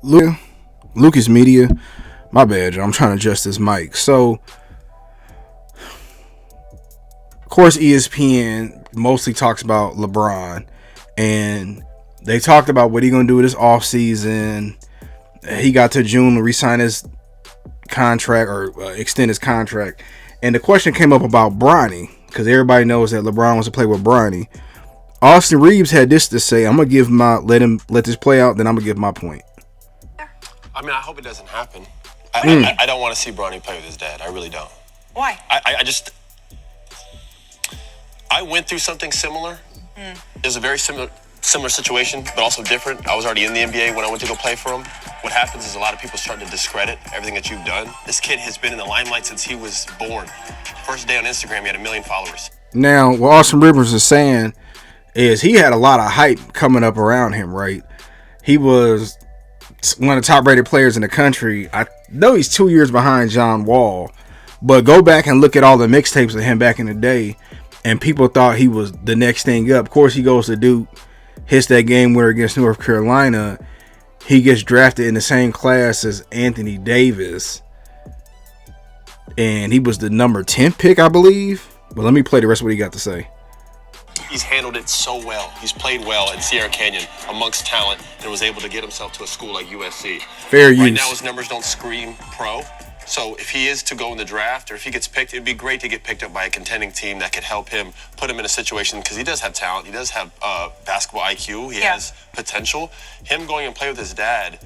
Lucas Media. My bad, y'all. I'm trying to adjust this mic. So, of course, ESPN mostly talks about LeBron, and they talked about what he's gonna do this offseason. He got to June to re-sign his contract or extend his contract, and the question came up about Bronny because everybody knows that LeBron wants to play with Bronny. Austin Reeves had this to say. I'm gonna let this play out, then I'm gonna give my point. I mean, I hope it doesn't happen. I don't want to see Bronny play with his dad. I really don't. Why? I went through something similar. It was a very similar situation, but also different. I was already in the NBA when I went to go play for him. What happens is a lot of people start to discredit everything that you've done. This kid has been in the limelight since he was born. First day on Instagram, he had 1 million followers. Now, what Austin Rivers is saying is he had a lot of hype coming up around him, right? He was one of the top-rated players in the country. I know he's 2 years behind John Wall, but go back and look at all the mixtapes of him back in the day, and people thought he was the next thing up. Of course, he goes to Duke, hits that game winner against North Carolina. He gets drafted in the same class as Anthony Davis, and he was the number 10 pick, I believe. But let me play the rest of what he got to say. He's handled it so well. He's played well in Sierra Canyon amongst talent and was able to get himself to a school like USC. Fair use. Right now, his numbers don't scream pro. So if he is to go in the draft or if he gets picked, it'd be great to get picked up by a contending team that could help him, put him in a situation, because he does have talent. He does have basketball IQ. He has potential. Him going and play with his dad,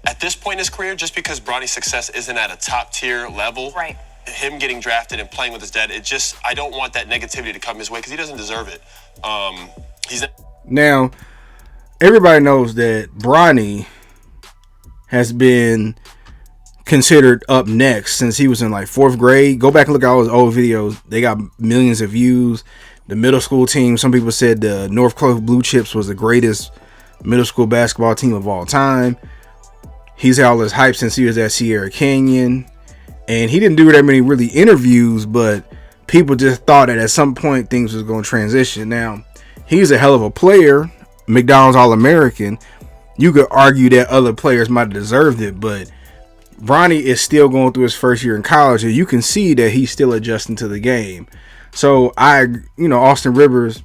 at this point in his career, just because Bronny's success isn't at a top-tier level, right, him getting drafted and playing with his dad, I don't want that negativity to come his way because he doesn't deserve it. Now, everybody knows that Bronny has been considered up next since he was in like 4th grade. Go back and look at all his old videos. They got millions of views. The middle school team, some people said the North Carolina Blue Chips was the greatest middle school basketball team of all time. He's had all this hype since he was at Sierra Canyon. And he didn't do that many really interviews, but people just thought that at some point things was going to transition. Now, he's a hell of a player, McDonald's All-American. You could argue that other players might have deserved it, but Bronny is still going through his first year in college, and you can see that he's still adjusting to the game. So Austin Rivers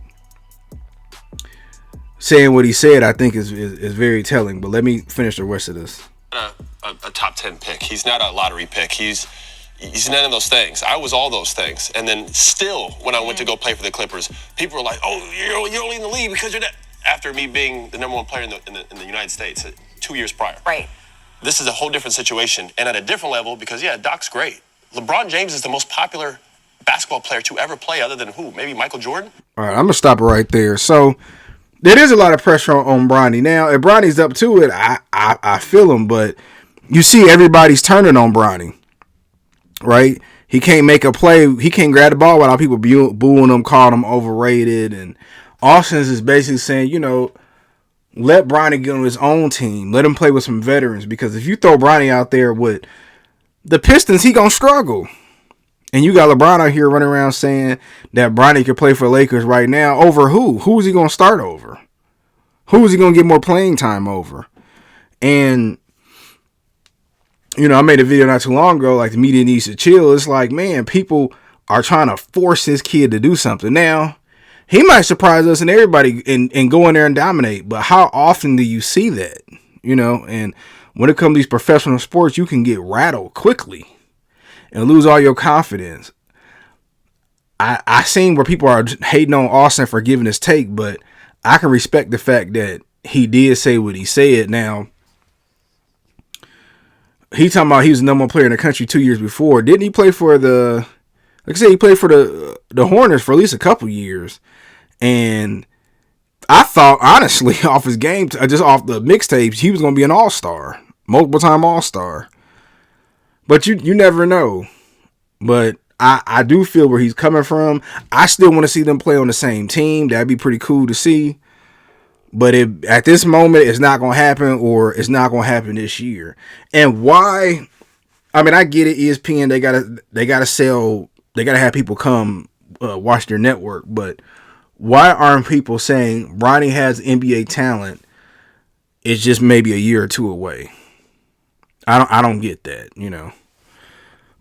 saying what he said, I think is very telling. But let me finish the rest of this. A top 10 pick. He's not a lottery pick. He's none of those things. I was all those things. And then still, when I went to go play for the Clippers, people were like, "Oh, you're only in the league because you're that." After me being the number 1 player in the United States 2 years prior. Right. This is a whole different situation and at a different level because, Doc's great. LeBron James is the most popular basketball player to ever play other than who? Maybe Michael Jordan? All right, I'm going to stop it right there. So, there is a lot of pressure on Bronny. Now, if Bronny's up to it, I feel him, but you see everybody's turning on Bronny, right? He can't make a play. He can't grab the ball without people booing him, calling him overrated. And Austin's is basically saying, let Bronny get on his own team. Let him play with some veterans. Because if you throw Bronny out there with the Pistons, he going to struggle. And you got LeBron out here running around saying that Bronny could play for the Lakers right now. Over who? Who is he going to start over? Who is he going to get more playing time over? And, I made a video not too long ago, like the media needs to chill. It's like, man, people are trying to force this kid to do something. Now, he might surprise us and everybody and go in there and dominate. But how often do you see that? And when it comes to these professional sports, you can get rattled quickly and lose all your confidence. I seen where people are hating on Austin for giving his take, but I can respect the fact that he did say what he said. Now, he talking about he was the number 1 player in the country 2 years before. Didn't he play for like I said, he played for the Hornets for at least a couple years. And I thought, honestly, off his game, just off the mixtapes, he was going to be an all-star. Multiple-time all-star. But you never know. But I do feel where he's coming from. I still want to see them play on the same team. That'd be pretty cool to see. But at this moment, it's not going to happen, or it's not going to happen this year. And why? I mean, I get it. ESPN, they gotta sell. They gotta have people come watch their network. But why aren't people saying Bronny has NBA talent? It's just maybe a year or two away? I don't get that, you know.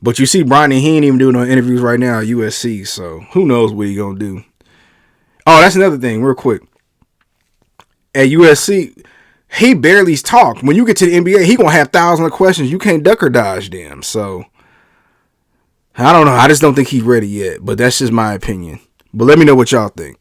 But you see, Bronny, he ain't even doing no interviews right now at USC, so who knows what he gonna do. Oh, that's another thing, real quick. At USC, he barely talked. When you get to the NBA, he gonna have thousands of questions. You can't duck or dodge them. So I don't know. I just don't think he's ready yet. But that's just my opinion. But let me know what y'all think.